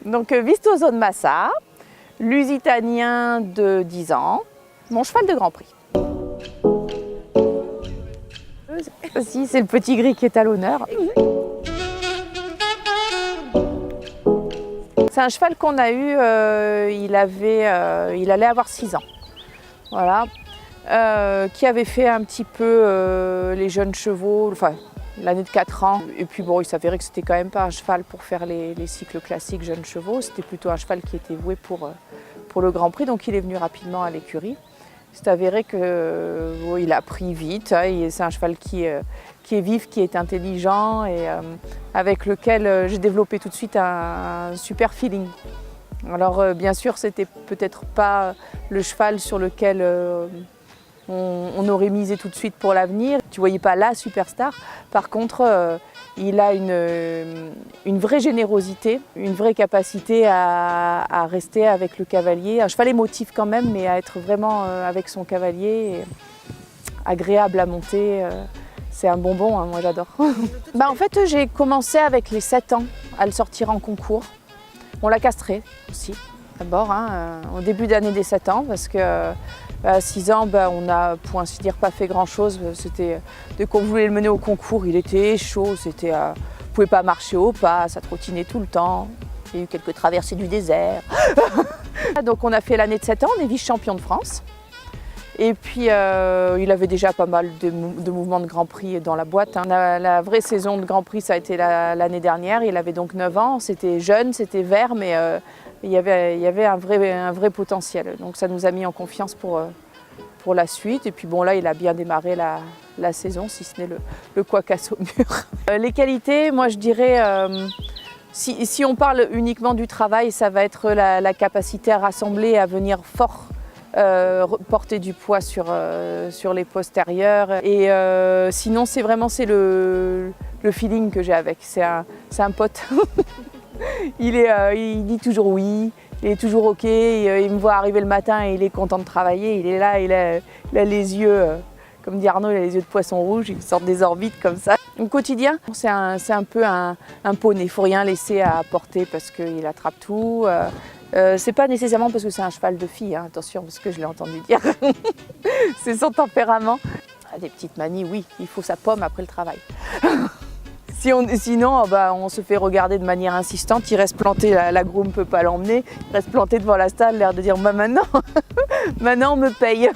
Donc Vistoso de Massa, Lusitanien de 10 ans, mon cheval de Grand Prix. Si, c'est le petit gris qui est à l'honneur. C'est un cheval qu'on a eu, il allait avoir 6 ans. Voilà. Qui avait fait un petit peu les jeunes chevaux, enfin l'année de 4 ans. Et puis bon, il s'avérait que c'était quand même pas un cheval pour faire les cycles classiques jeunes chevaux, c'était plutôt un cheval qui était voué pour le Grand Prix, donc il est venu rapidement à l'écurie. C'est avéré qu'il a appris vite, hein, c'est un cheval qui est vif, qui est intelligent et avec lequel j'ai développé tout de suite un super feeling. Alors bien sûr, c'était peut-être pas le cheval sur lequel on aurait misé tout de suite pour l'avenir. Tu voyais pas la superstar. Par contre, il a une vraie générosité, une vraie capacité à rester avec le cavalier. Un cheval émotif quand même, mais à être vraiment avec son cavalier, agréable à monter. C'est un bonbon, hein, moi j'adore. En fait, j'ai commencé avec les 7 ans à le sortir en concours. On l'a castré aussi, d'abord, hein, au début d'année des 7 ans, parce que à 6 ans, on n'a, pour ainsi dire, pas fait grand-chose. C'était, dès qu'on voulait le mener au concours, il était chaud, on ne pouvait pas marcher au pas, ça trottinait tout le temps. Il y a eu quelques traversées du désert. Donc on a fait l'année de 7 ans, on est vice-champion de France. Et puis il avait déjà pas mal de mouvements de Grand Prix dans la boîte, hein. La vraie saison de Grand Prix, ça a été l'année dernière. Il avait donc 9 ans, c'était jeune, c'était vert, mais il y avait un vrai potentiel. Donc ça nous a mis en confiance pour la suite. Et puis bon, là, il a bien démarré la saison, si ce n'est le couac à Saumur. Les qualités, moi je dirais, si on parle uniquement du travail, ça va être la capacité à rassembler, à venir fort. Porter du poids sur les postérieurs. Et sinon, c'est le feeling que j'ai avec. C'est un pote. Il dit toujours oui, il est toujours OK. Il me voit arriver le matin et il est content de travailler. Il est là, il a les yeux, comme dit Arnaud, il a les yeux de poisson rouge, il sort des orbites comme ça. Au quotidien, c'est un peu un poney. Il ne faut rien laisser à porter parce qu'il attrape tout. C'est pas nécessairement parce que c'est un cheval de fille, hein, attention, parce que je l'ai entendu dire. C'est son tempérament. Des petites manies, oui, il faut sa pomme après le travail. Sinon, on se fait regarder de manière insistante, il reste planté, la groom ne peut pas l'emmener, il reste planté devant la stalle, l'air de dire maintenant, maintenant on me paye.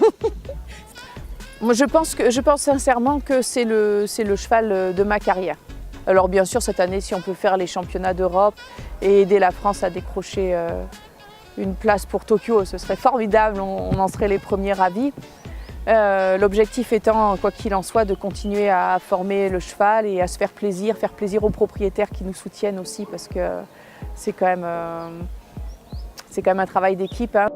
Moi, je pense sincèrement que c'est le cheval de ma carrière. Alors bien sûr, cette année, si on peut faire les championnats d'Europe et aider la France à décrocher une place pour Tokyo, ce serait formidable, on en serait les premiers ravis. L'objectif étant, quoi qu'il en soit, de continuer à former le cheval et à se faire plaisir aux propriétaires qui nous soutiennent aussi, parce que c'est quand même un travail d'équipe, hein.